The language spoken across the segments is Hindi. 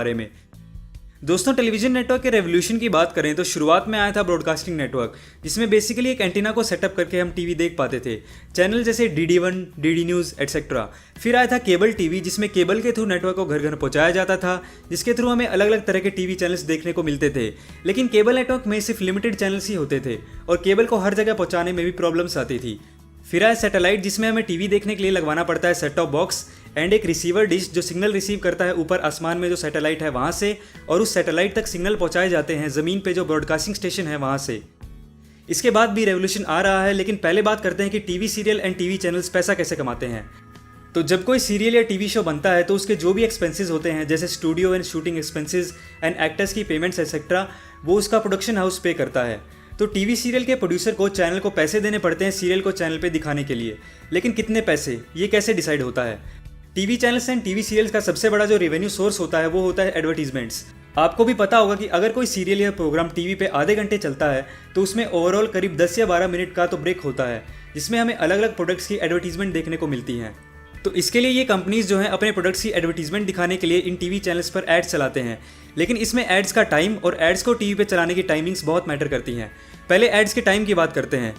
बारे में। दोस्तों, टेलीविजन नेटवर्क के रेवोल्यूशन की बात करें तो शुरुआत में आया था ब्रॉडकास्टिंग नेटवर्क, जिसमें बेसिकली एक एंटीना को सेटअप करके हम टीवी देख पाते थे। चैनल जैसे DD1, DD न्यूज़ एटसेट्रा। फिर आया था केबल टीवी, जिसमें केबल के थ्रू नेटवर्क को घर घर पहुंचाया जाता था, जिसके थ्रू हमें अलग अलग तरह के टीवी चैनल्स देखने को मिलते थे। लेकिन केबल नेटवर्क में सिर्फ लिमिटेड चैनल्स ही होते थे और केबल को हर जगह पहुंचाने में भी प्रॉब्लम्स आती थी। फिर आया सैटेलाइट, जिसमें हमें टीवी देखने के लिए लगवाना पड़ता है सेट टॉप बॉक्स एंड एक रिसीवर डिश जो सिग्नल रिसीव करता है ऊपर आसमान में जो सैटेलाइट है वहाँ से, और उस सैटेलाइट तक सिग्नल पहुँचाए जाते हैं ज़मीन पे जो ब्रॉडकास्टिंग स्टेशन है वहाँ से। इसके बाद भी रेवोल्यूशन आ रहा है, लेकिन पहले बात करते हैं कि TV serial and TV channels पैसा कैसे कमाते हैं। तो जब कोई सीरियल या टीवी शो बनता है तो उसके जो भी एक्सपेंसेस होते हैं, जैसे studio and shooting expenses and actors की पेमेंट्स एक्सेट्रा, वो उसका प्रोडक्शन हाउस पे करता है। तो टीवी सीरियल के प्रोड्यूसर को चैनल को पैसे देने पड़ते हैं सीरियल को चैनल पे दिखाने के लिए। लेकिन कितने पैसे, ये कैसे डिसाइड होता है? TV channels and TV serials का सबसे बड़ा जो रेवेन्यू सोर्स होता है वो होता है एडवर्टीजमेंट्स। आपको भी पता होगा कि अगर कोई सीरियल या प्रोग्राम टीवी पे आधे घंटे चलता है तो उसमें ओवरऑल करीब 10 या 12 मिनट का तो ब्रेक होता है, जिसमें हमें अलग अलग प्रोडक्ट्स की एडवर्टीजमेंट देखने को मिलती हैं। तो इसके लिए ये कंपनीज जो हैं अपने प्रोडक्ट्स की एडवर्टीजमेंट दिखाने के लिए इन टीवी चैनल्स पर एड्स चलाते हैं। लेकिन इसमें एड्स का टाइम और एड्स को टीवी पे चलाने की टाइमिंग्स बहुत मैटर करती हैं। पहले एड्स के टाइम की बात करते हैं।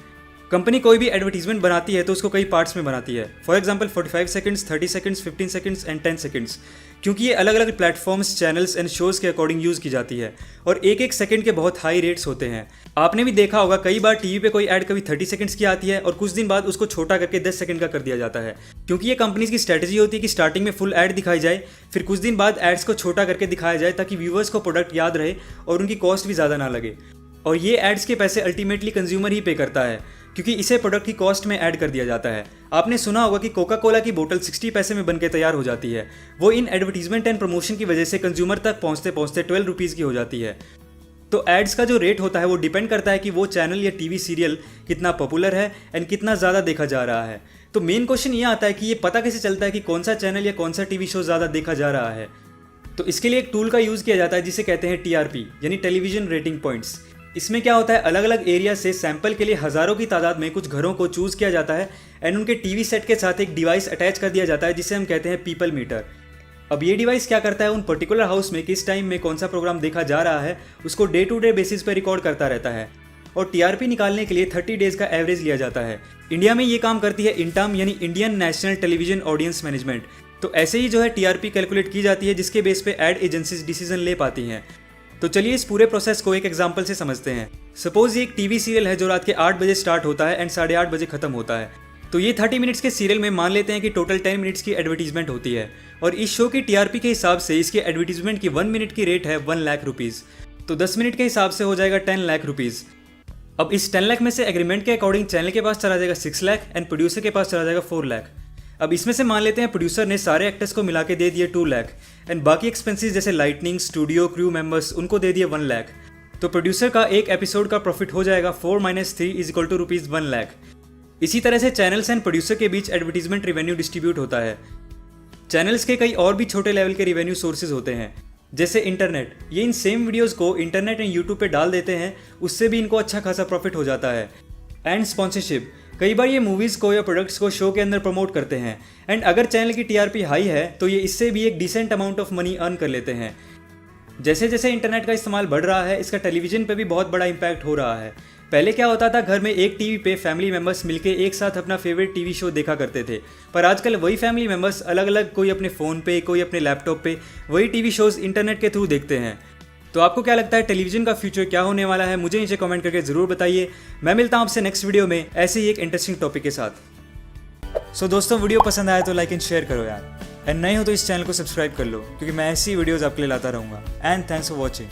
कंपनी कोई भी एडवर्टीजमेंट बनाती है तो उसको कई पार्ट्स में बनाती है। For example 45 seconds, 30 seconds, 15 seconds and 10 seconds, क्योंकि ये अलग अलग प्लेटफॉर्म्स, चैनल्स एंड शोज़ के अकॉर्डिंग यूज़ की जाती है और एक एक सेकंड के बहुत हाई रेट्स होते हैं। आपने भी देखा होगा कई बार टीवी पे कोई ऐड कभी 30 सेकंड्स की आती है और कुछ दिन बाद उसको छोटा करके 10 सेकंड का कर दिया जाता है, क्योंकि ये कंपनीज की स्ट्रैटेजी होती है कि स्टार्टिंग में फुल ऐड दिखाई जाए, फिर कुछ दिन बाद एड्स को छोटा करके दिखाया जाए ताकि व्यूवर्स को प्रोडक्ट याद रहे और उनकी कॉस्ट भी ज़्यादा ना लगे। और ये एड्स के पैसे अल्टीमेटली कंज्यूमर ही पे करता है, क्योंकि इसे प्रोडक्ट की कॉस्ट में ऐड कर दिया जाता है। आपने सुना होगा कि कोका कोला की बोतल 60 पैसे में बनके तैयार हो जाती है। वो इन एडवर्टीजमेंट एंड प्रमोशन की वजह से कंज्यूमर तक पहुंचते पहुंचते 12 रुपीज़ की हो जाती है। तो एड्स का जो रेट होता है वो डिपेंड करता है कि वो चैनल या टीवी सीरियल कितना पॉपुलर है एंड कितना ज़्यादा देखा जा रहा है। तो मेन क्वेश्चन ये आता है कि ये पता कैसे चलता है कि कौन सा चैनल या कौन सा टीवी शो ज़्यादा देखा जा रहा है। तो इसके लिए एक टूल का यूज़ किया जाता है जिसे कहते हैं TRP, यानी टेलीविजन रेटिंग पॉइंट्स। इसमें क्या होता है, अलग अलग एरिया से सैंपल के लिए हज़ारों की तादाद में कुछ घरों को चूज़ किया जाता है एंड उनके टीवी सेट के साथ एक डिवाइस अटैच कर दिया जाता है जिसे हम कहते हैं पीपल मीटर। अब ये डिवाइस क्या करता है, उन पर्टिकुलर हाउस में किस टाइम में कौन सा प्रोग्राम देखा जा रहा है उसको डे टू डे बेसिस पर रिकॉर्ड करता रहता है और TRP निकालने के लिए 30 डेज़ का एवरेज लिया जाता है। इंडिया में ये काम करती है इंटाम, यानी Indian national television audience management. तो ऐसे ही जो है TRP कैलकुलेट की जाती है, जिसके बेस पे एड एजेंसीज डिसीजन ले पाती हैं। तो चलिए इस पूरे प्रोसेस को एक एग्जांपल से समझते हैं। सपोज ये एक टीवी सीरियल है जो रात के 8 बजे स्टार्ट होता है एंड 8:30 बजे खत्म होता है। तो ये 30 मिनट्स के सीरियल में मान लेते हैं कि टोटल 10 मिनट्स की एडवर्टीजमेंट होती है और इस शो की TRP के हिसाब से इसकी एडवर्टीजमेंट की 1 मिनट की रेट है 1 लाख रुपीज़। तो 10 मिनट के हिसाब से हो जाएगा 10 लाख रुपीज़। अब इस 10 लाख में से एग्रीमेंट के अकॉर्डिंग चैनल के पास चला जाएगा 6 लाख एंड प्रोड्यूसर के पास चला जाएगा 4 लाख। अब इसमें से मान लेते हैं प्रोड्यूसर ने सारे एक्टर्स को मिला के दे दिए 2 लाख एंड बाकी एक्सपेंसेस जैसे लाइटनिंग, स्टूडियो, क्रू मेंबर्स, उनको दे दिए 1 लाख। तो प्रोड्यूसर का एक एपिसोड का प्रॉफिट हो जाएगा 4 - 3 = रुपीज़ 1 लाख। इसी तरह से चैनल्स एंड प्रोड्यूसर के बीच एडवर्टीजमेंट रेवेन्यू डिस्ट्रीब्यूट होता है। चैनल्स के कई और भी छोटे लेवल के रेवेन्यू सोर्सेज होते हैं, जैसे इंटरनेट। ये इन सेम वीडियोस को इंटरनेट एंड यूट्यूब पे डाल देते हैं, उससे भी इनको अच्छा खासा प्रॉफिट हो जाता है। एंड स्पॉन्सरशिप, कई बार ये मूवीज़ को या प्रोडक्ट्स को शो के अंदर प्रमोट करते हैं एंड अगर चैनल की TRP हाई है तो ये इससे भी एक decent amount of money earn कर लेते हैं। जैसे जैसे इंटरनेट का इस्तेमाल बढ़ रहा है, इसका टेलीविज़न पे भी बहुत बड़ा इम्पैक्ट हो रहा है। पहले क्या होता था, घर में एक टीवी पे फैमिली मेम्बर्स मिलके एक साथ अपना फेवरेट टीवी शो देखा करते थे, पर आजकल वही फैमिली मेम्बर्स अलग अलग, कोई अपने फ़ोन पे, कोई अपने लैपटॉप पे वही टीवी शोज़ इंटरनेट के थ्रू देखते हैं। तो आपको क्या लगता है टेलीविज़न का फ्यूचर क्या होने वाला है? मुझे नीचे कमेंट करके ज़रूर बताइए। मैं मिलता हूँ आपसे नेक्स्ट वीडियो में ऐसे ही एक इंटरेस्टिंग टॉपिक के साथ। सो दोस्तों, वीडियो पसंद आया तो लाइक एंड शेयर करो यार, एंड नए हो तो इस चैनल को सब्सक्राइब कर लो, क्योंकि मैं ऐसी वीडियोज़ आपके लिए लाता रहूँगा। And thanks for watching.